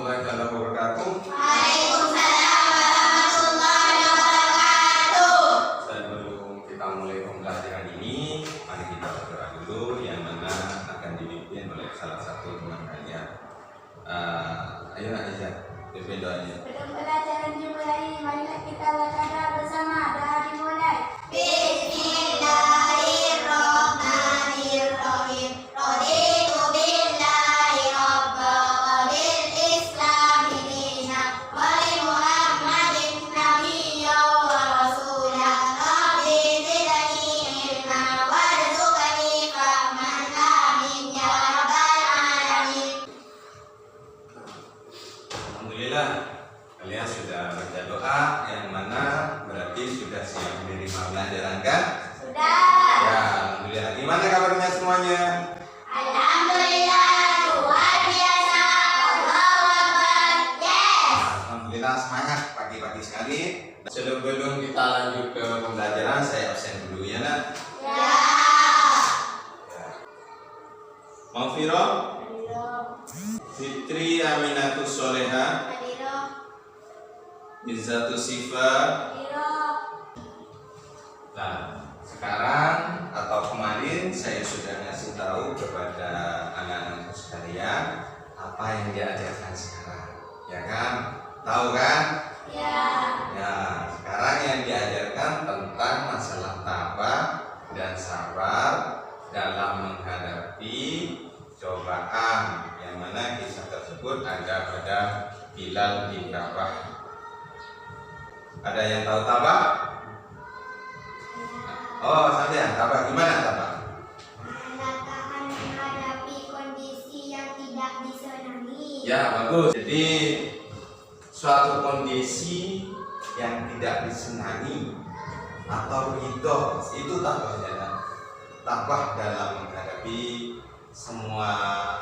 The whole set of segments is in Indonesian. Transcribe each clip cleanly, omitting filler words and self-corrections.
warahmatullahi wabarakatuh. Waalaikumsalam warahmatullahi wabarakatuh. Sebelum kita mulai pembelajaran ini, mari kita berdoa dulu, yang mana akan dipimpin oleh salah satu teman kalian. Ayo Aisyah, pimpin doanya. Sebelum pelajaran dimulai, marilah kita berdoa bersama. Doa dimulai. Bismillahirrahmanirrahim. Raditu billahi rabba wa bil islami dina wa li Muhammadin nabiyya wa rasula. Rabbi zidni ilma warzuqni fahman. Amin ya rabbal alamin. Alhamdulillah, kalian sudah baca doa, yang mana berarti sudah siap menerima pelajaran kan? Sudah. Ya, alhamdulillah. Gimana kabarnya semuanya? Alhamdulillah, luar biasa. Allahu Akbar. Yes. Alhamdulillah, semangat pagi-pagi sekali. Sebelum kita lanjut ke pembelajaran, saya absen dulu ya nak. Ya. Maghfirah, Hadiroh. Fitri Aminatus Soleha, Hadiroh. Izzatus Sifat. Hadiroh. Nah, sekarang atau kemarin saya sudah ngasih tahu kepada anak-anak sekalian apa yang diajarkan sekarang, ya kan? Tahu kan? Ya. Ya, sekarang yang diajarkan tentang masalah tabah dan sabar dalam menghadapi cobaan, yang mana kisah tersebut ada pada Bilal bin Rabah. Ada yang tahu tabah? Oh, sampean tabah gimana tabah? Tahan menghadapi kondisi yang tidak disenangi. Ya, bagus. Jadi suatu kondisi yang tidak disenangi atau ridho itu tabahnya. Tabah dalam menghadapi semua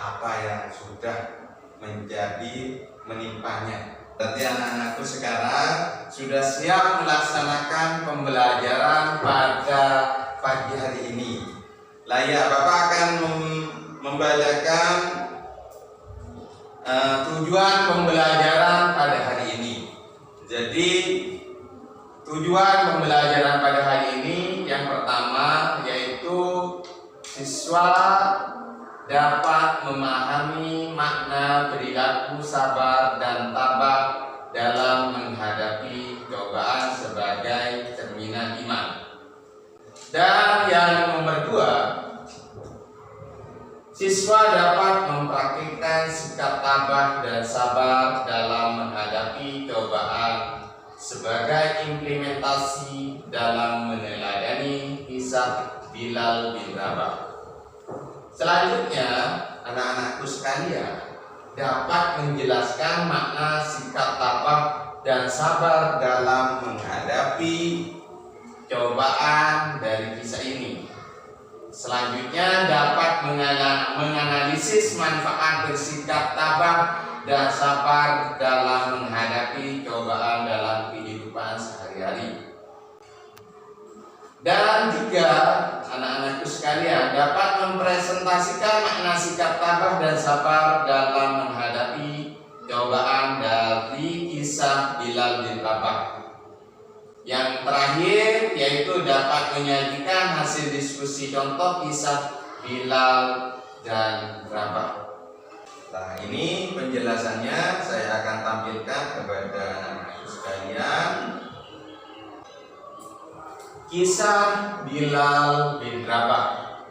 apa yang sudah menjadi menimpanya. Berarti anak-anakku sekarang sudah siap melaksanakan pembelajaran pada pagi hari ini. Layak Bapak akan membacakan tujuan pembelajaran pada hari ini. Jadi tujuan pembelajaran pada hari ini yang pertama yaitu siswa dapat memahami makna perilaku sabar dan tabah dalam menghadapi cobaan sebagai cerminan iman. Dan yang nomor 2, siswa dapat mempraktikkan sikap tabah dan sabar dalam menghadapi cobaan sebagai implementasi dalam meneladani kisah Bilal bin Rabah. Selanjutnya, anak-anakku sekalian dapat menjelaskan makna sikap tabah dan sabar dalam menghadapi cobaan dari kisah ini. Selanjutnya dapat menganalisis manfaat bersikap tabah dan sabar dalam menghadapi cobaan dalam kehidupan sehari-hari. Dan juga anak-anakku sekalian dapat mempresentasikan makna sikap tabah dan sabar dalam menghadapi cobaan dari kisah Bilal bin Rabah. Yang terakhir yaitu dapat menyajikan hasil diskusi contoh kisah Bilal dan Rabah. Nah, ini penjelasannya saya akan tampilkan kepada anak-anakku sekalian. Kisah Bilal bin Rabah.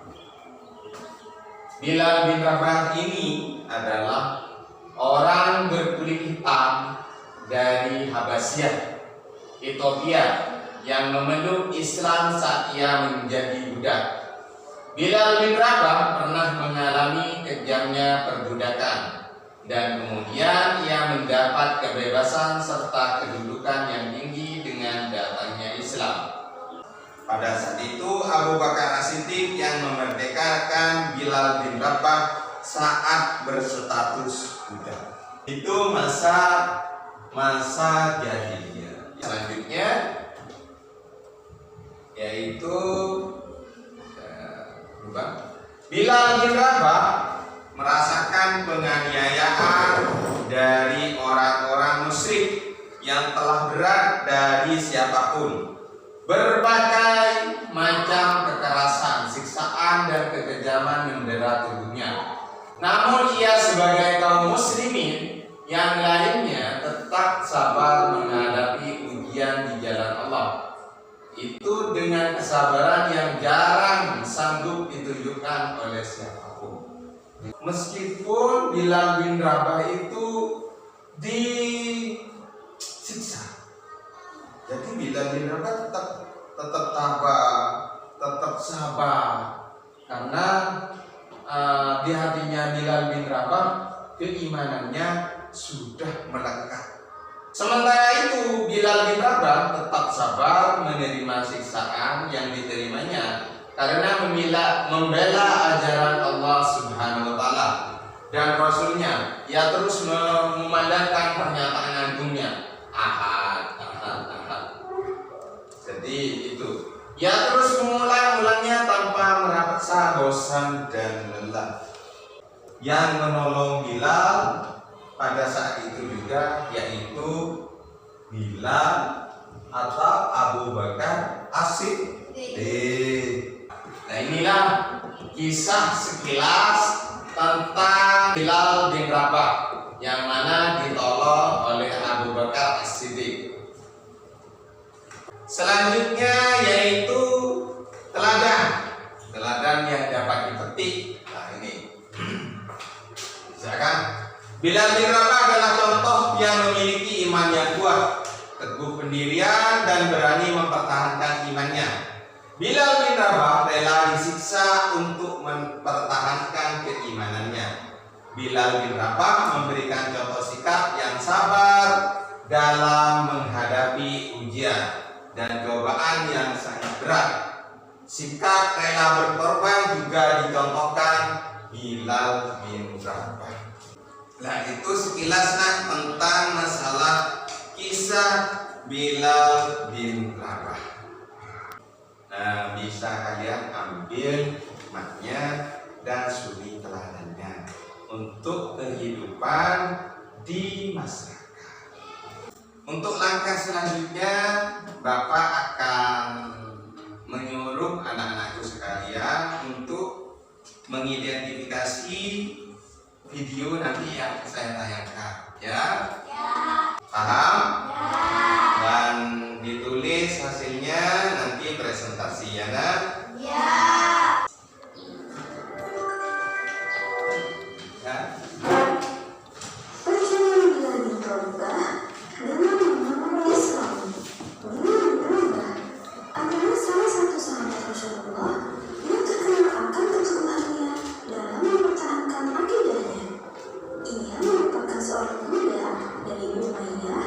Bilal bin Rabah ini adalah orang berkulit hitam dari Habasyah, Ethiopia, yang memeluk Islam saat ia menjadi budak. Bilal bin Rabah pernah mengalami kejamnya perbudakan dan kemudian ia mendapat kebebasan serta kedudukan yang tinggi dengan datangnya Islam. Pada saat itu Abu Bakar As-Siddiq yang memerdekakan Bilal bin Rabah saat berstatus budak. Itu masa jahiliyah. Selanjutnya yaitu Bilal bin Rabah merasakan penganiayaan dari dari siapapun. Berbagai macam kekerasan, siksaan, dan kekejaman mendera tubuhnya. Namun ia sebagai kaum muslimin yang lainnya tetap sabar menghadapi ujian di jalan Allah. Itu dengan kesabaran yang jarang sanggup ditunjukkan oleh siapapun. Meskipun Bilal bin Rabah itu disiksa, jadi Bilal bin Rabah tetap sabar karena di hatinya Bilal bin Rabah keimanannya sudah melekat. Sementara itu Bilal bin Rabah tetap sabar menerima siksaan yang diterimanya karena membela ajaran Allah Subhanahu wa taala dan Rasulnya. Ia terus memandangkan pernyataan agungnya, ahad. Jadi itu. Ia terus mengulang-ulangnya tanpa merasa bosan dan lelah. Yang menolong Bilal pada saat itu juga yaitu Bilal atau Abu Bakar As-Siddiq. Nah, inilah kisah sekilas tentang Bilal bin Rabah yang mana ditolong oleh Abu Bakar As-Siddiq. Selanjutnya yaitu teladan yang dapat dipetik. Nah, ini misalkan Bilal bin Rabah adalah contoh yang memiliki iman yang kuat, teguh pendirian, dan berani mempertahankan imannya. Bilal bin Rabah rela disiksa untuk mempertahankan keimanannya. Bilal bin Rabah memberikan contoh sikap yang sabar dalam menghadapi ujian dan cobaan yang sangat berat. Sikap rela berkorban juga dicontohkan Bilal bin Rabah. Nah, itu sekilas tentang masalah kisah Bilal bin Rabah. Nah, bisa kalian ambil hikmahnya dan suri teladannya untuk kehidupan di masyarakat. Untuk langkah selanjutnya, Bapak akan menyuruh anak-anakku sekalian untuk mengidentifikasi video nanti yang saya tayangkan, ya? Paham? Dan ditulis hasilnya nanti presentasi, ya nak? Ya. Perjalanan Bilal bin Rabah dengan memeluk Islam. Bilal bin Rabah adalah salah satu sahabat Rasulullah yang terkenal akan keteguhannya dalam mempertahankan akidahnya. Ia merupakan seorang muda dari Umayyah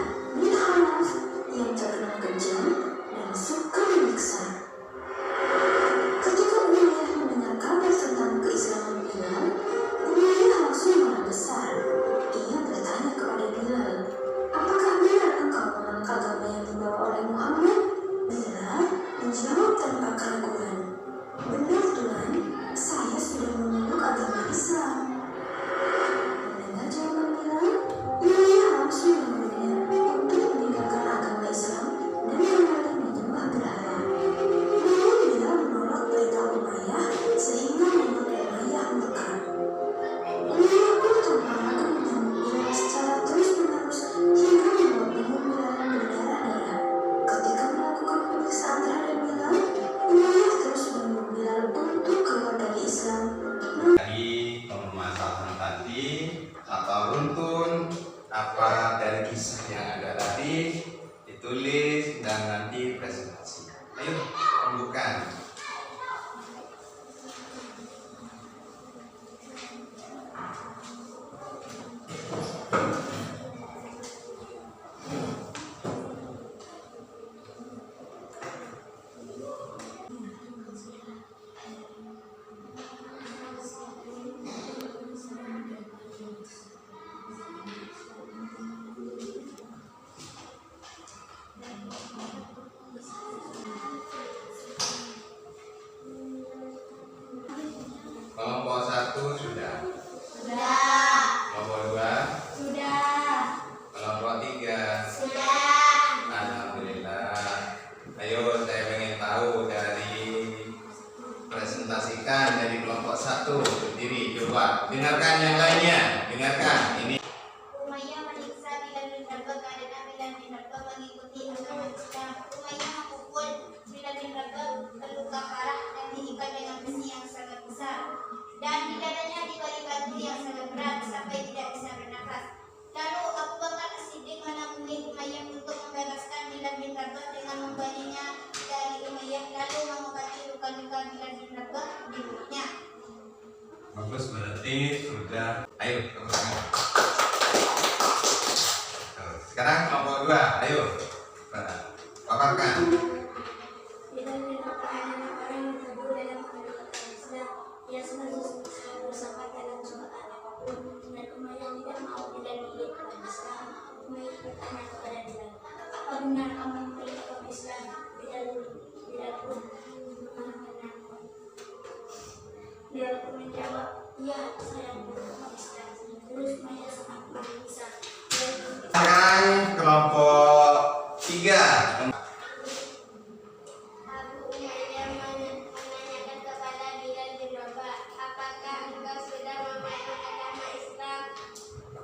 presentasikan dari kelompok 1 berdiri. Coba dengarkan yang lainnya. Dengarkan ini. Umayyah menyiksa Bilal bin Rabah karena Bilal bin Rabah mengikuti agama Islam. Umayyah memukul Bilal bin Rabah terluka parah dan diikat dengan besi yang sangat besar. Dan di dadanya diberi batu yang sangat berat sampai tidak bisa bernafas. Lalu Abu Bakar As-Siddiq menemui Umayyah untuk membebaskan Bilal bin Rabah dengan membalinya dari Umayyah lalu mengobati luka-luka Bilal bin Rabah di perutnya. Bagus, berarti sudah. Ayo teruskan. Sekarang kelompok 2. Ayo paparkan. Bilal bin Rabah adalah orang yang teguh dalam menegakkan Islam. Ia selalu bersabar dalam cobaan apapun dan Umayyah tidak mau Bilal diikutkan Islam. Umayyah bertanya kepada Bilal, apa benar kamu memperlakukan Islam? Bilal pun mengaku. Bilal pun menjawab, iya saya memperlakukan Islam. Terus Umayyah sangat menangis. Sekarang kelompok 3. Abu Umayyah menanyakan kepada Bilal bin Rabah, apakah engkau sudah memeluk agama Islam?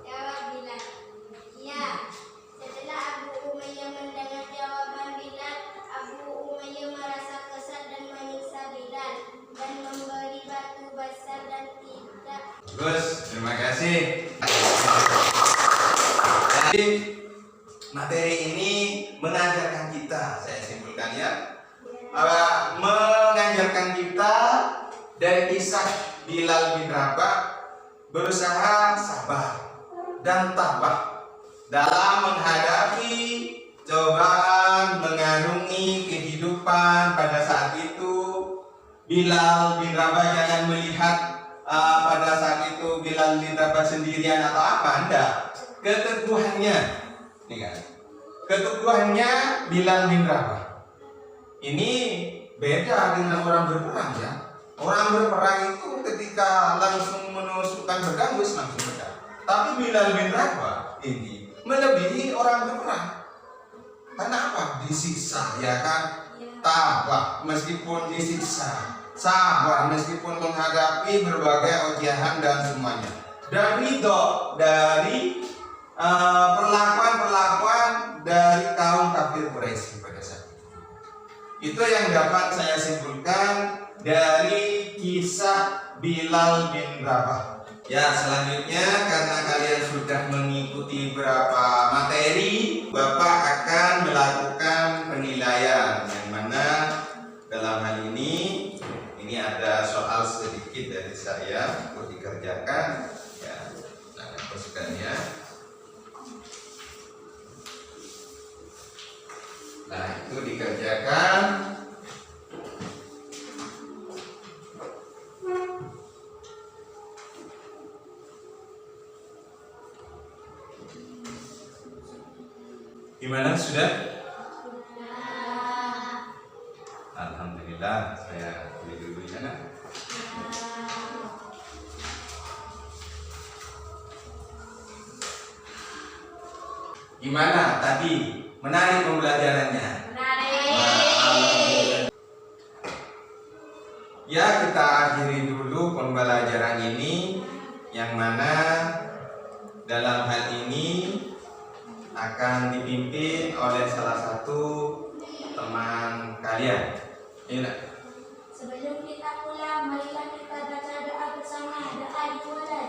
Jawab Bilal, iya. Setelah Abu Umayyah mendengar jawaban Bilal, Abu Umayyah merasa kesal dan menyiksa Bilal dan memberi batu besar dan tidak. Bagus, terima kasih. Jadi materi ini mengajarkan kita, saya simpulkan ya, mengajarkan kita dari kisah Bilal bin Rabah berusaha sabar dan tabah dalam menghadapi cobaan mengarungi kehidupan pada saat itu. Bilal bin Rabah jangan melihat pada saat itu Bilal bin Rabah sendirian atau apa, enggak. Keteguhannya, nih kan? Keteguhannya Bilal bin Rabah ini beda dengan orang berperang ya. Orang berperang itu ketika langsung menusukkan pedang langsung pedang. Tapi Bilal bin Rabah ini melebihi orang berperang. Karena apa? Disiksa ya kan? Tabah meskipun disiksa, sabar meskipun menghadapi berbagai ujian dan semuanya. Dan ridho dari perlakuan dari kaum kafir Quraisy pada saat itu. Itu yang dapat saya simpulkan dari kisah Bilal bin Rabah. Ya, selanjutnya karena kalian sudah mengikuti beberapa materi, Bapak akan melakukan penilaian yang mana dalam hal ini ada soal sedikit dari saya untuk dikerjakan ya. Nah, pasukannya. Nah, itu dikerjakan. Gimana sudah? Alhamdulillah, saya pilih dulu di sana. Gimana tadi? Menarik pembelajarannya? Menarik. Ya, kita akhiri dulu pembelajaran ini, yang mana dalam hal ini akan dipimpin oleh salah satu teman kalian. Ini. Sebelum kita pulang, marilah kita baca doa bersama. Doa dimulai.